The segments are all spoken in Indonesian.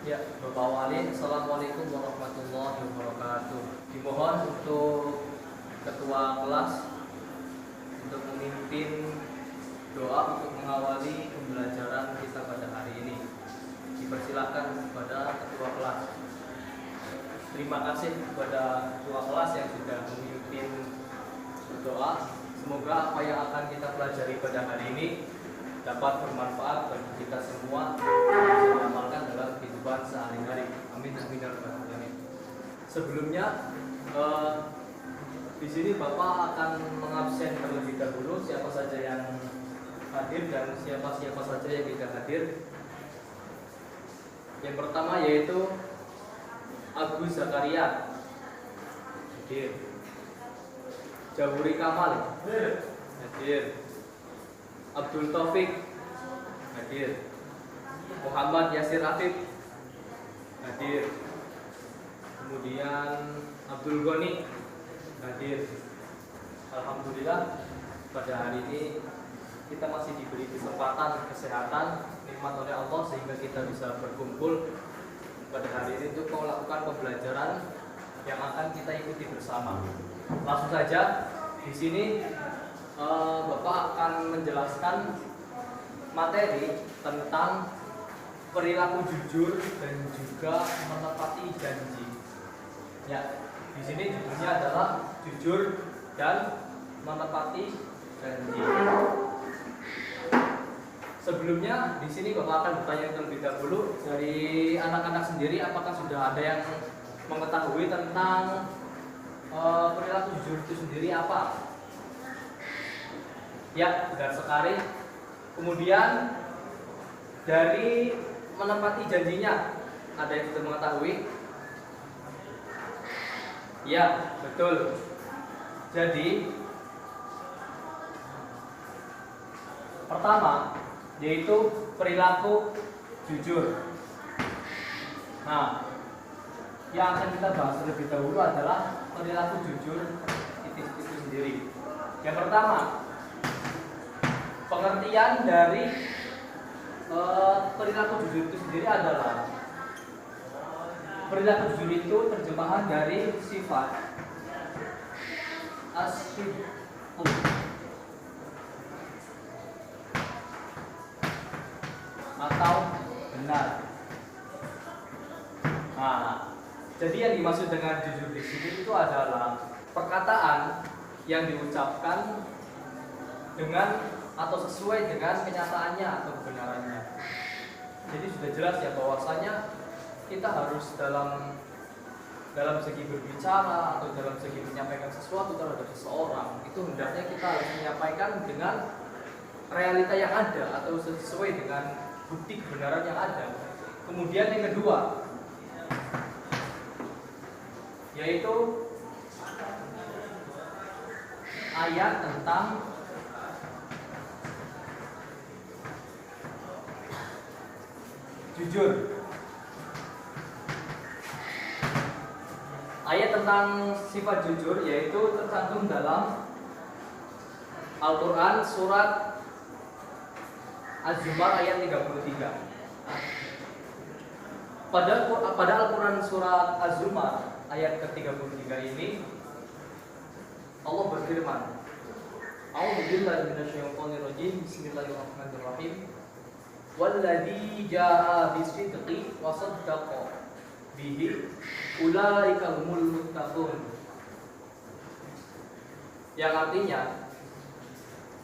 Ya, Bapak Wali, Assalamualaikum warahmatullahi wabarakatuh. Dimohon untuk ketua kelas untuk memimpin doa untuk mengawali pembelajaran kita pada hari ini. Dipersilakan kepada ketua kelas. Terima kasih kepada ketua kelas yang sudah memimpin doa. Semoga apa yang akan kita pelajari pada hari ini dapat bermanfaat bagi kita semua dan diamalkan dalam kehidupan sehari-hari. Amin amin ya rabbal alamin. Sebelumnya di sini Bapak akan mengabsen terlebih dahulu siapa saja yang hadir dan siapa saja yang tidak hadir. Yang pertama yaitu Agus Zakaria hadir, Jawuri Kamal hadir, Abdul Taufik hadir, Muhammad Yasir Afif hadir, kemudian Abdul Goni hadir. Alhamdulillah pada hari ini kita masih diberi kesempatan kesehatan nikmat oleh Allah sehingga kita bisa berkumpul pada hari ini untuk melakukan pembelajaran yang akan kita ikuti bersama. Langsung saja di sini Bapak akan menjelaskan materi tentang perilaku jujur dan juga menepati janji. Ya, di sini judulnya adalah jujur dan menepati janji. Sebelumnya di sini Bapak akan bertanya terlebih dahulu dari anak-anak sendiri, apakah sudah ada yang mengetahui tentang perilaku jujur itu sendiri apa? Ya, benar sekali. Kemudian dari menepati janjinya, ada yang sudah mengetahui? Ya, betul. Jadi pertama yaitu perilaku jujur. Nah, yang akan kita bahas terlebih dahulu adalah perilaku jujur itu sendiri. Yang pertama, pengertian dari perilaku jujur itu sendiri adalah perilaku jujur itu terjemahan dari sifat as-sidqu atau benar. Nah, jadi yang dimaksud dengan jujur di sini itu adalah perkataan yang diucapkan dengan atau sesuai dengan kenyataannya atau kebenarannya. Jadi sudah jelas ya bahwasanya kita harus dalam segi berbicara atau dalam segi menyampaikan sesuatu terhadap seseorang itu hendaknya kita harus menyampaikan dengan realita yang ada atau sesuai dengan bukti kebenaran yang ada. Kemudian yang kedua yaitu ayat tentang jujur. Ayat tentang sifat jujur yaitu tercantum dalam Al-Quran surat Az-Zumar ayat 33. Pada Al-Quran surat Az-Zumar ayat ke-33 ini Allah berfirman, A'udzubillahi minasyaitonir rajim. Bismillahirrahmanirrahim. Walladzi jaa'a bis-sidqi wa saddaqa bihi ulaika humul muttaqun. Yang artinya,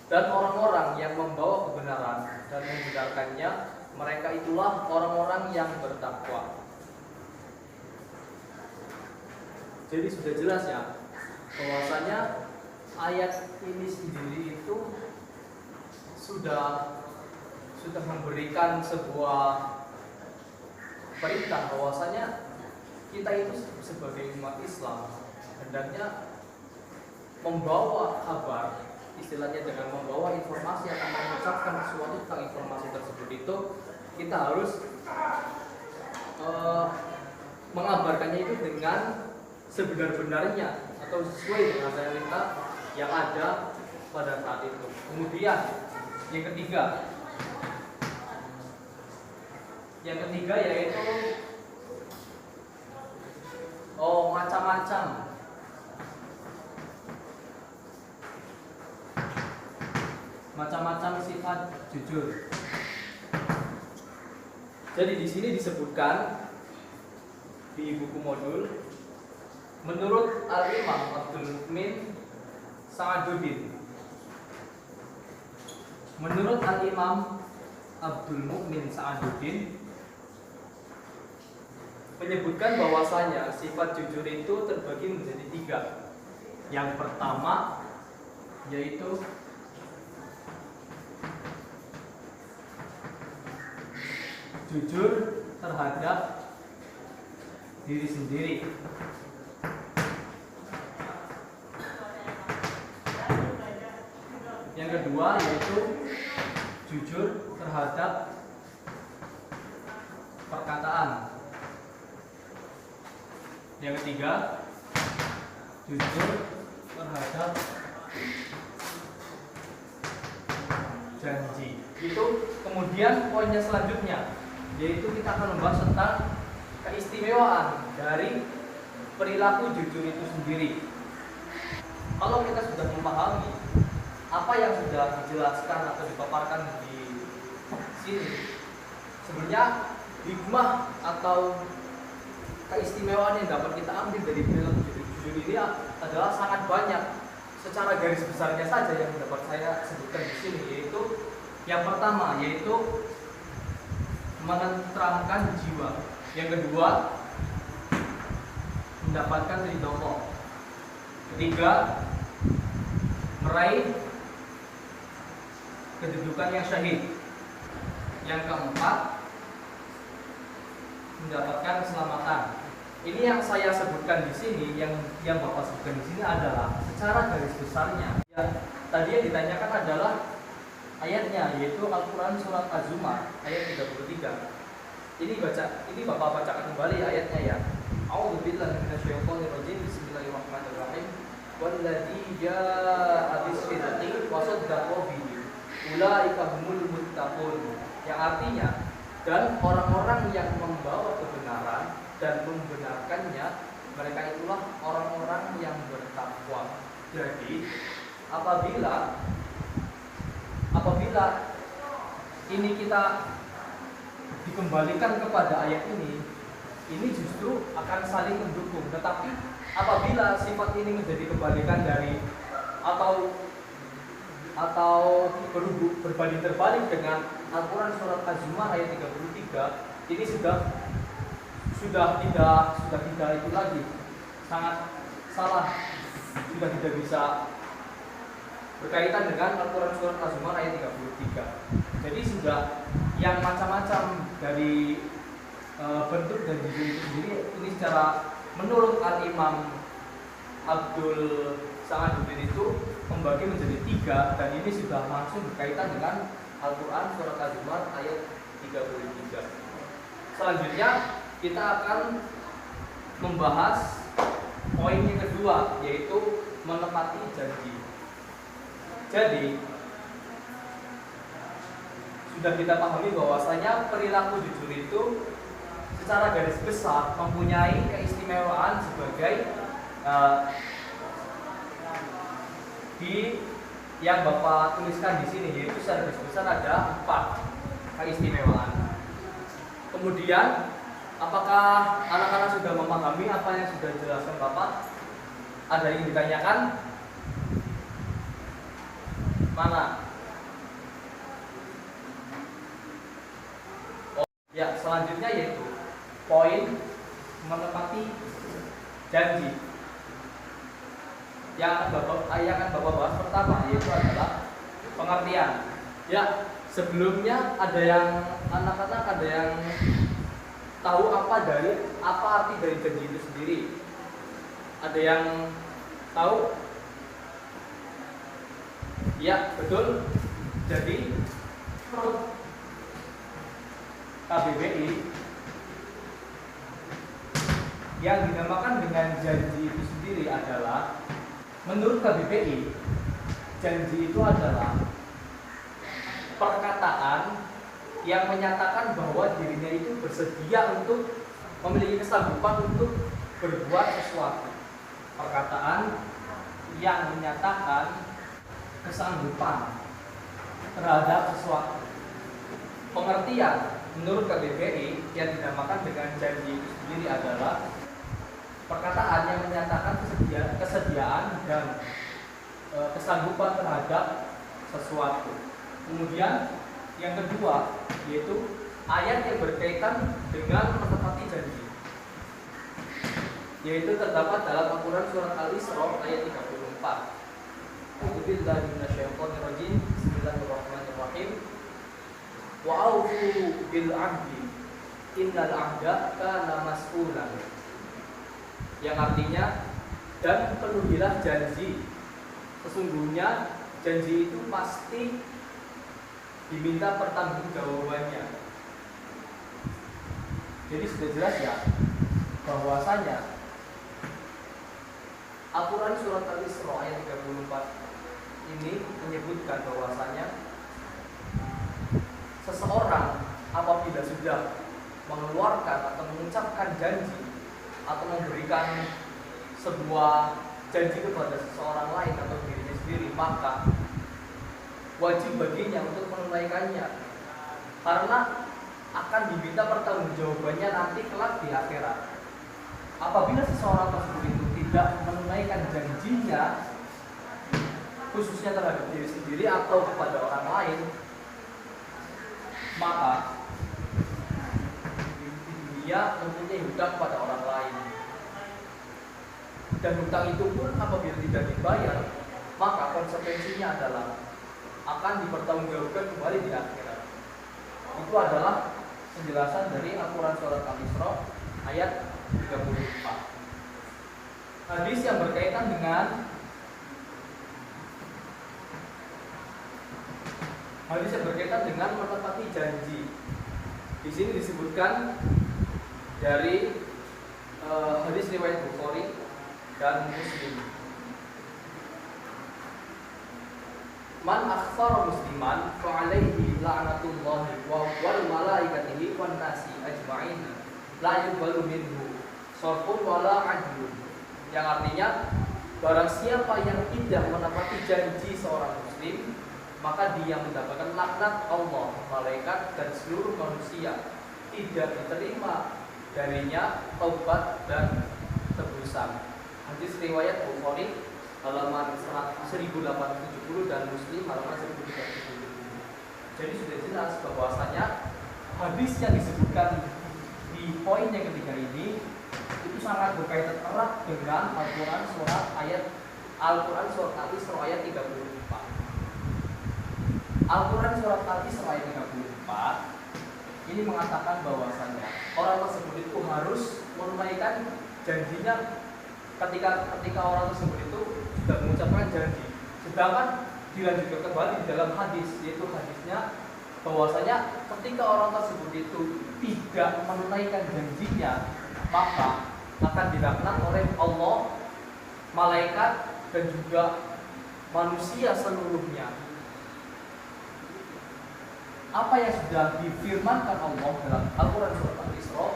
dan orang-orang yang membawa kebenaran dan membenarkannya, mereka itulah orang-orang yang bertakwa. Jadi sudah jelas ya bahwasanya ayat ini sendiri itu sudah memberikan sebuah perintah bahwasanya kita itu sebagai umat Islam hendaknya membawa kabar, istilahnya dengan membawa informasi atau mengucapkan sesuatu tentang informasi tersebut itu kita harus mengabarkannya itu dengan sebenar-benarnya atau sesuai dengan realita yang ada pada saat itu. Kemudian yang ketiga yaitu Oh, macam-macam. Macam-macam sifat jujur. Jadi di sini disebutkan di buku modul, menurut Al-Imam Abdul Mukmin Sa'aduddin. Menurut Al-Imam Abdul Mukmin Sa'aduddin menyebutkan bahwasanya sifat jujur itu terbagi menjadi 3. Yang pertama yaitu jujur terhadap diri sendiri. Yang kedua yaitu jujur terhadap perkataan. Yang ketiga jujur terhadap janji. Itu kemudian poinnya selanjutnya yaitu kita akan membahas tentang keistimewaan dari perilaku jujur itu sendiri. Kalau kita sudah memahami apa yang sudah dijelaskan atau dipaparkan di sini, sebenarnya hikmah atau keistimewaan yang dapat kita ambil dari perilaku jujur ini adalah sangat banyak. Secara garis besarnya saja yang dapat saya sebutkan di sini yaitu yang pertama yaitu menenteramkan jiwa. Yang kedua mendapatkan ridho Allah. Ketiga meraih kedudukan yang syahid. Yang keempat mendapatkan keselamatan. Ini yang saya sebutkan di sini, yang Bapak sebutkan di sini adalah secara garis besarnya. Ya, tadi yang ditanyakan adalah ayatnya, yaitu Al-Quran surat Az-Zumar ayat 33. Ini Bapak bacakan kembali ayatnya ya. A'udzubillahi minasyaitonir rajim. Bismillahirrahmanirrahim. Walladzi jaa'a bis-sidqi wa saddaqa bihi ulaika humul muttaqun. Yang artinya, dan orang-orang yang membawa kebenaran dan membenarkannya, mereka itulah orang-orang yang bertakwa. Jadi apabila ini kita dikembalikan kepada ayat ini justru akan saling mendukung. Tetapi apabila sifat ini menjadi kebalikan dari atau berbanding terbalik dengan Al-Quran surat Az-Zumar ayat 33, ini sudah tidak itu lagi, sangat salah, sudah tidak bisa berkaitan dengan Al-Quran surat Az-Zumar ayat 33. Jadi sudah yang macam-macam dari bentuk dan judul itu sendiri, ini secara menurut Al-Imam Abdul Sa'aduddin itu membagi menjadi 3, dan ini sudah langsung berkaitan dengan Al-Quran surat Az-Zumar ayat 33. Selanjutnya kita akan membahas poin yang kedua, yaitu menepati janji. Jadi sudah kita pahami bahwasanya perilaku jujur itu secara garis besar mempunyai keistimewaan sebagai di yang Bapak tuliskan di sini, yaitu secara garis besar ada 4 keistimewaan. Kemudian apakah anak-anak sudah memahami apa yang sudah dijelaskan Bapak? Ada yang ditanyakan? Mana? Oh, ya, selanjutnya yaitu poin menepati janji. Yang akan Bapak bahas pertama yaitu adalah pengertian. Ya, sebelumnya ada yang anak-anak ada yang tahu apa arti dari janji itu sendiri? Ada yang tahu? Ya, betul. Jadi menurut KBBI yang dinamakan dengan janji itu sendiri adalah, menurut KBBI, janji itu adalah perkataan yang menyatakan bahwa dirinya itu bersedia untuk memiliki kesanggupan untuk berbuat sesuatu, perkataan yang menyatakan kesanggupan terhadap sesuatu. Pengertian menurut KBBI yang dinamakan dengan janji itu sendiri adalah perkataan yang menyatakan kesediaan dan kesanggupan terhadap sesuatu. Kemudian yang kedua yaitu ayat yang berkaitan dengan menepati janji, yaitu terdapat dalam Al-Quran surat Al-Isra ayat 34. A'udzubillahi minasyaitonir rajim. Bismillahirrahmanirrahim. Wa aufu bil 'ahdi innal 'ahda kana mas'ulan. Yang artinya, dan penuhilah janji. Sesungguhnya janji itu pasti diminta pertanggungjawabannya. Jadi sudah jelas ya bahwasanya Al-Quran surat Al-Isra ayat 34 ini menyebutkan bahwasanya seseorang apabila sudah mengeluarkan atau mengucapkan janji atau memberikan sebuah janji kepada seseorang lain atau dirinya sendiri, maka wajib baginya untuk menunaikannya, karena akan diminta pertanggungjawabannya nanti kelak di akhirat. Apabila seseorang tersebut itu tidak menunaikan janjinya, khususnya terhadap diri sendiri atau kepada orang lain, maka dia mempunyai hutang pada orang lain, dan hutang itu pun apabila tidak dibayar, maka konsekuensinya adalah akan dipertanggungjawabkan kembali di akhirat. Itu adalah penjelasan dari Al-Quran surat Al-Isra ayat 34. Hadis yang berkaitan dengan menepati janji. Di sini disebutkan dari hadis riwayat Bukhari dan Muslim. Man akhfara musliman fa alaihi la'natullahi wal malaikatihi wan nasi ajma'in la yuqbalu minhu sarfun wala adlun. Yang artinya, barang siapa yang tidak menepati janji seorang muslim, maka dia mendapatkan laknat Allah, malaikat dan seluruh manusia. Tidak diterima darinya taubat dan tebusan. Hadis riwayat Bukhari halaman 1870 dan Muslim halaman 1370. Jadi sudah jelas bahwasanya hadis yang disebutkan di poin yang ketiga ini itu sangat berkaitan erat dengan Al-Quran surat Al-Isra ayat 34. Al-Quran surat Al-Isra ayat 34 ini mengatakan bahwasanya orang tersebut itu harus menunaikan janjinya ketika orang tersebut itu sudah mengucapkan janji. Sedangkan dilanjutkan kembali di dalam hadis, yaitu hadisnya bahwasanya ketika orang tersebut itu tidak menunaikan janjinya, maka akan dilaknat oleh Allah, malaikat dan juga manusia seluruhnya. Apa yang sudah difirmankan Allah dalam Al-Quran surat Al-Isra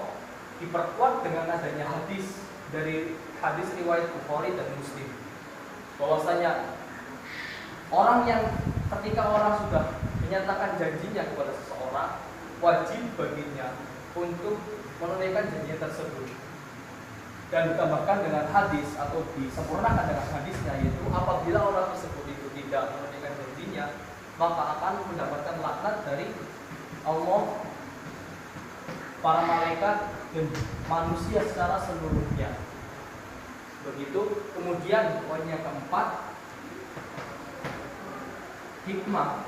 diperkuat dengan adanya hadis dari hadis riwayat Bukhari dan Muslim, bahwasanya orang yang ketika orang sudah menyatakan janjinya kepada seseorang, wajib baginya untuk menunaikan janji tersebut. Dan ditambahkan dengan hadis atau disempurnakan dengan hadisnya, yaitu apabila orang tersebut itu tidak menunaikan janjinya, maka akan mendapatkan laknat dari Allah, para malaikat dan manusia secara seluruhnya. Begitu. Kemudian poin yang keempat, hikmah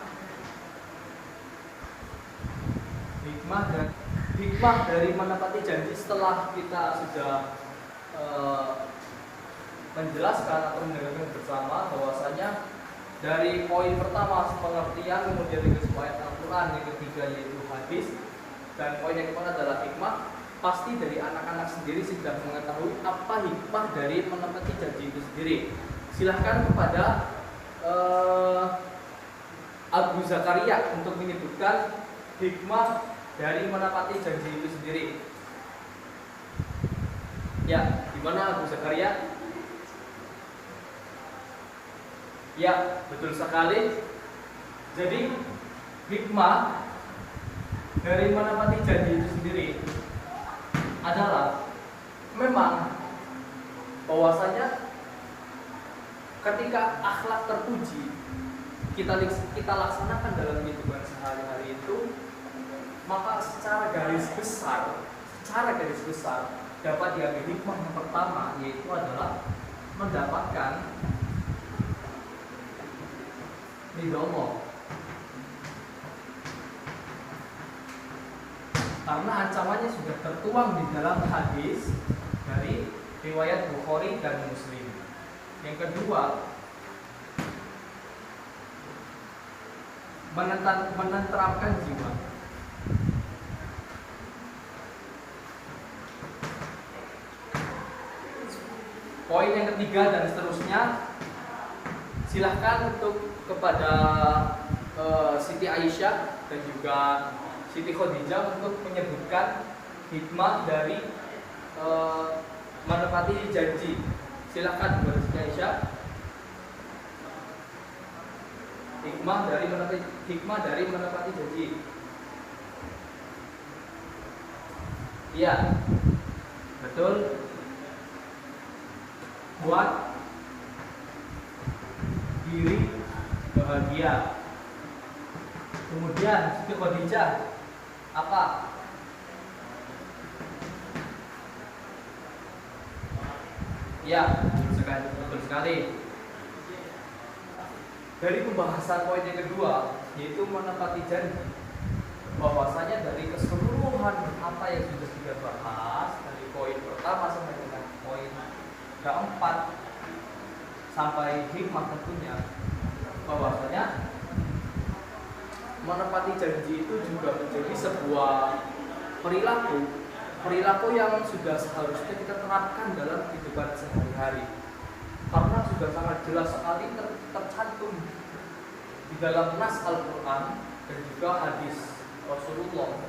dari menepati janji. Setelah kita sudah menjelaskan atau mendengarkan bersama bahwasanya dari poin pertama pengertian, kemudian yang kedua ayat Al-Quran, yang ketiga yaitu hadis, dan poin yang keempat adalah hikmah. Pasti dari anak-anak sendiri sudah mengetahui apa hikmah dari menepati janji itu sendiri. Silahkan kepada Abu Zakaria untuk menyebutkan hikmah dari menepati janji itu sendiri. Ya, Gimana Abu Zakaria? Ya, betul sekali. Jadi hikmah dari menepati janji itu sendiri adalah memang bahwasanya ketika akhlak terpuji kita laksanakan dalam kehidupan sehari-hari itu, maka secara garis besar dapat diambil hikmah yang pertama, yaitu adalah mendapatkan ridho Allah. Karena ancamannya sudah tertuang di dalam hadis dari riwayat Bukhari dan Muslim. Yang kedua, menenteramkan jiwa. Poin yang ketiga dan seterusnya, silahkan untuk kepada Siti Aisyah dan juga Siti Khadijah untuk menyebutkan hikmah dari menepati janji. Silahkan kepada Siti Aisyah, hikmah dari menepati janji. Iya, betul. Buat diri bahagia. Kemudian Siti Khadijah apa? Ya, betul sekali. Dari pembahasan poin yang kedua, yaitu menepati janji, bahwasanya dari keseluruhan apa yang sudah kita bahas dari poin pertama sampai dengan poin keempat sampai hikmah tentunya, bahwasanya menepati janji itu juga menjadi sebuah perilaku yang sudah seharusnya kita terapkan dalam kehidupan sehari-hari, karena sudah sangat jelas sekali tercantum di dalam nas Al-Quran dan juga hadis Rasulullah